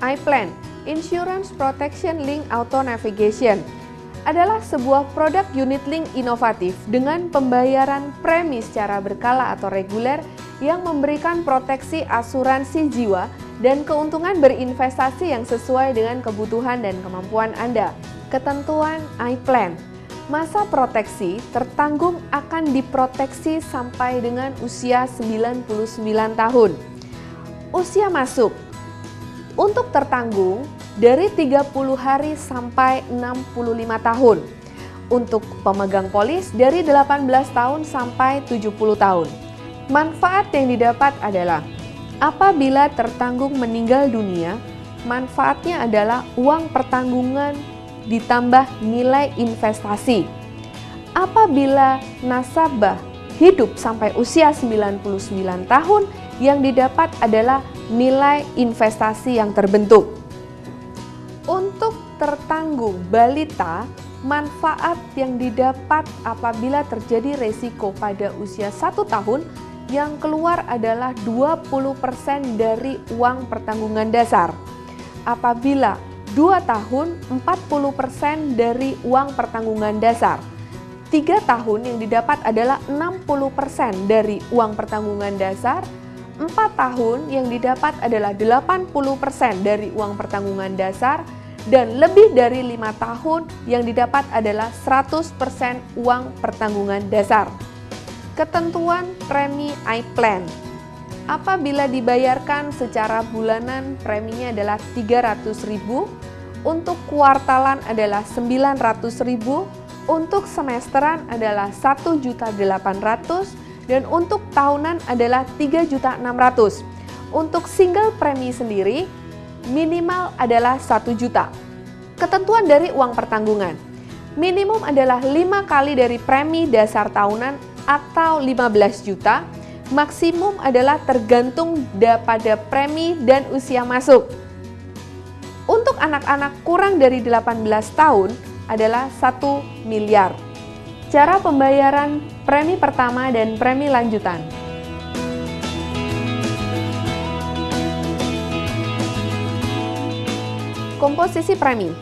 iPlan, Insurance Protection Link Auto Navigation, adalah sebuah produk unit link inovatif dengan pembayaran premi secara berkala atau reguler yang memberikan proteksi asuransi jiwa dan keuntungan berinvestasi yang sesuai dengan kebutuhan dan kemampuan Anda. Ketentuan iPlan. Masa proteksi tertanggung akan diproteksi sampai dengan usia 99 tahun. Usia masuk. Untuk tertanggung dari 30 hari sampai 65 tahun. Untuk pemegang polis dari 18 tahun sampai 70 tahun. Manfaat yang didapat adalah apabila tertanggung meninggal dunia, manfaatnya adalah uang pertanggungan ditambah nilai investasi. Apabila nasabah hidup sampai usia 99 tahun, yang didapat adalah nilai investasi yang terbentuk. Untuk tertanggung balita, manfaat yang didapat apabila terjadi resiko pada usia 1 tahun, yang keluar adalah 20% dari uang pertanggungan dasar. Apabila 2 tahun, 40% dari uang pertanggungan dasar. 3 tahun yang didapat adalah 60% dari uang pertanggungan dasar. 4 tahun yang didapat adalah 80% dari uang pertanggungan dasar, dan lebih dari 5 tahun yang didapat adalah 100% uang pertanggungan dasar. Ketentuan premi iPlan. Apabila dibayarkan secara bulanan, preminya adalah 300.000, untuk kuartalan adalah 900.000, untuk semesteran adalah 1.800.000, dan untuk tahunan adalah 3.600.000. Untuk single premi sendiri, minimal adalah 1 juta. Ketentuan dari uang pertanggungan. Minimum adalah 5 kali dari premi dasar tahunan atau 15 juta. Maksimum adalah tergantung pada premi dan usia masuk. Untuk anak-anak kurang dari 18 tahun adalah 1 miliar. Cara pembayaran premi pertama dan premi lanjutan. Komposisi premi.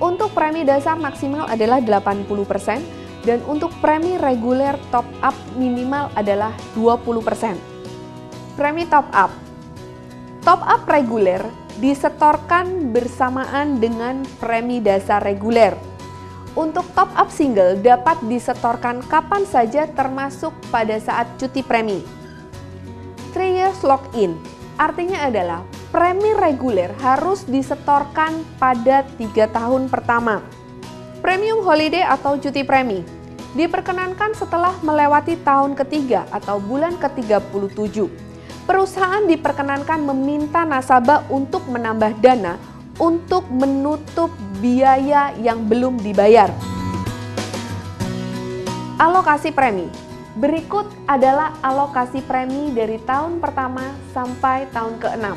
Untuk premi dasar maksimal adalah 80%, dan untuk premi reguler top up minimal adalah 20%. Premi top up. Top up reguler disetorkan bersamaan dengan premi dasar reguler. Untuk top up single dapat disetorkan kapan saja termasuk pada saat cuti premi. 3 years lock-in artinya adalah premi reguler harus disetorkan pada 3 tahun pertama. Premium holiday atau cuti premi diperkenankan setelah melewati tahun ketiga atau bulan ke-37. Perusahaan diperkenankan meminta nasabah untuk menambah dana untuk menutup biaya yang belum dibayar. Alokasi premi. Berikut adalah alokasi premi dari tahun pertama sampai tahun ke-6.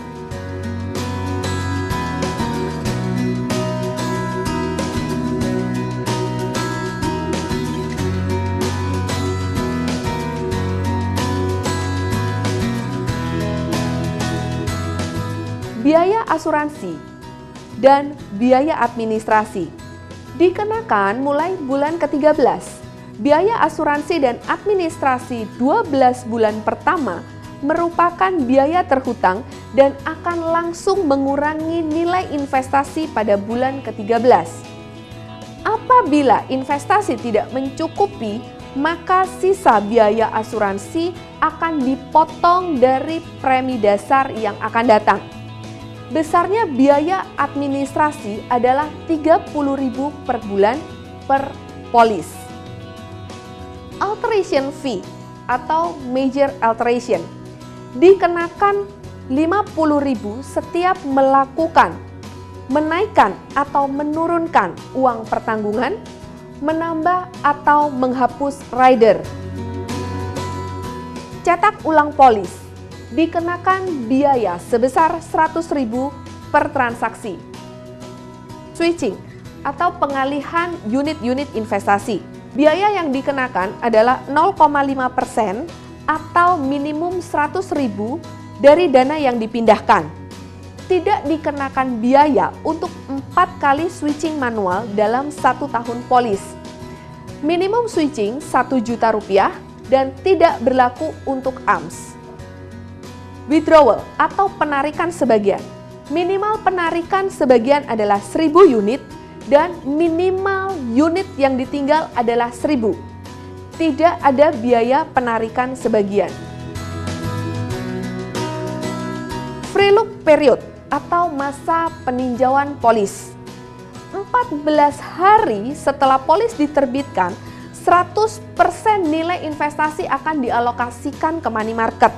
Biaya asuransi dan biaya administrasi dikenakan mulai bulan ke-13. Biaya asuransi dan administrasi 12 bulan pertama merupakan biaya terhutang dan akan langsung mengurangi nilai investasi pada bulan ke-13. Apabila investasi tidak mencukupi, maka sisa biaya asuransi akan dipotong dari premi dasar yang akan datang. Besarnya biaya administrasi adalah 30.000 per bulan per polis. Alteration fee atau major alteration dikenakan 50.000 setiap melakukan, menaikkan atau menurunkan uang pertanggungan, menambah atau menghapus rider. Cetak ulang polis dikenakan biaya sebesar 100.000 per transaksi. Switching atau pengalihan unit-unit investasi. Biaya yang dikenakan adalah 0,5% atau minimum 100.000 dari dana yang dipindahkan. tidak dikenakan biaya untuk 4 kali switching manual dalam 1 tahun polis. Minimum switching Rp1.000.000 dan tidak berlaku untuk AMS. Withdrawal atau penarikan sebagian. Minimal penarikan sebagian adalah 1.000 unit dan minimal unit yang ditinggal adalah 1.000. Tidak ada biaya penarikan sebagian. Free look period atau masa peninjauan polis. 14 hari setelah polis diterbitkan, 100% nilai investasi akan dialokasikan ke money market.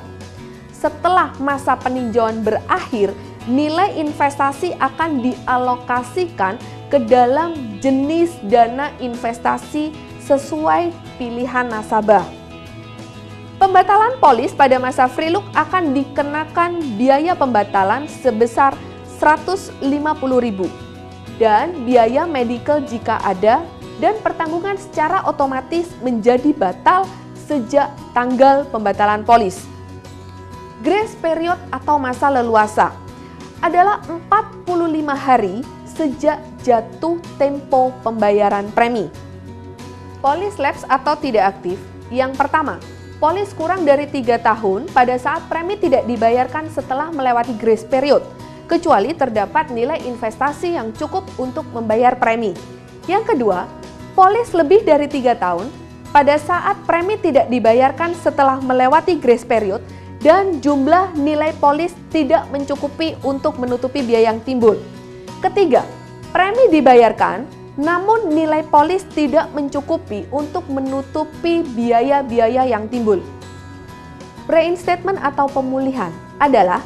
Setelah masa peninjauan berakhir, nilai investasi akan dialokasikan ke dalam jenis dana investasi sesuai pilihan nasabah. Pembatalan polis pada masa free look akan dikenakan biaya pembatalan sebesar Rp150.000 dan biaya medical jika ada, dan pertanggungan secara otomatis menjadi batal sejak tanggal pembatalan polis. Grace period atau masa leluasa adalah 45 hari sejak jatuh tempo pembayaran premi. Polis lapse atau tidak aktif. Yang pertama, polis kurang dari 3 tahun pada saat premi tidak dibayarkan setelah melewati grace period, kecuali terdapat nilai investasi yang cukup untuk membayar premi. Yang kedua, polis lebih dari 3 tahun pada saat premi tidak dibayarkan setelah melewati grace period dan jumlah nilai polis tidak mencukupi untuk menutupi biaya yang timbul. Ketiga, premi dibayarkan namun nilai polis tidak mencukupi untuk menutupi biaya-biaya yang timbul. Reinstatement atau pemulihan adalah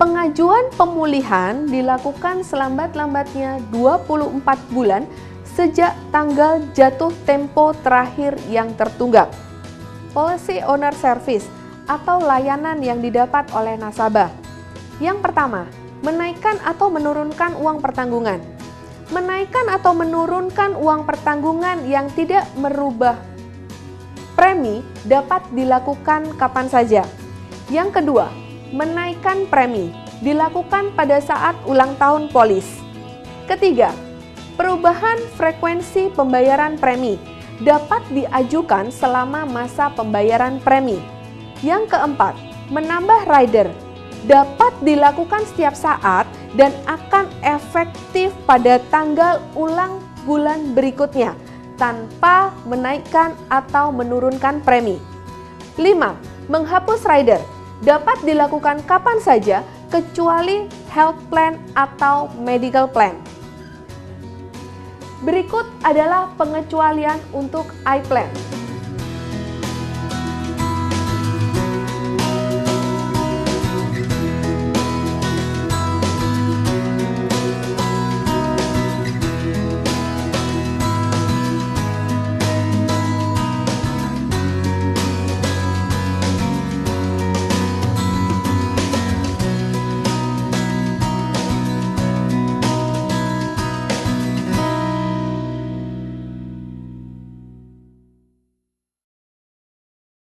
pengajuan pemulihan dilakukan selambat-lambatnya 24 bulan sejak tanggal jatuh tempo terakhir yang tertunggak. Policy owner service atau layanan yang didapat oleh nasabah. Yang pertama, menaikkan atau menurunkan uang pertanggungan. Menaikkan atau menurunkan uang pertanggungan yang tidak merubah premi dapat dilakukan kapan saja. Yang kedua, menaikkan premi dilakukan pada saat ulang tahun polis. Ketiga, perubahan frekuensi pembayaran premi dapat diajukan selama masa pembayaran premi. Yang keempat, menambah rider dapat dilakukan setiap saat dan akan efektif pada tanggal ulang bulan berikutnya tanpa menaikkan atau menurunkan premi. 5. Menghapus rider dapat dilakukan kapan saja kecuali health plan atau medical plan. Berikut adalah pengecualian untuk iPlan.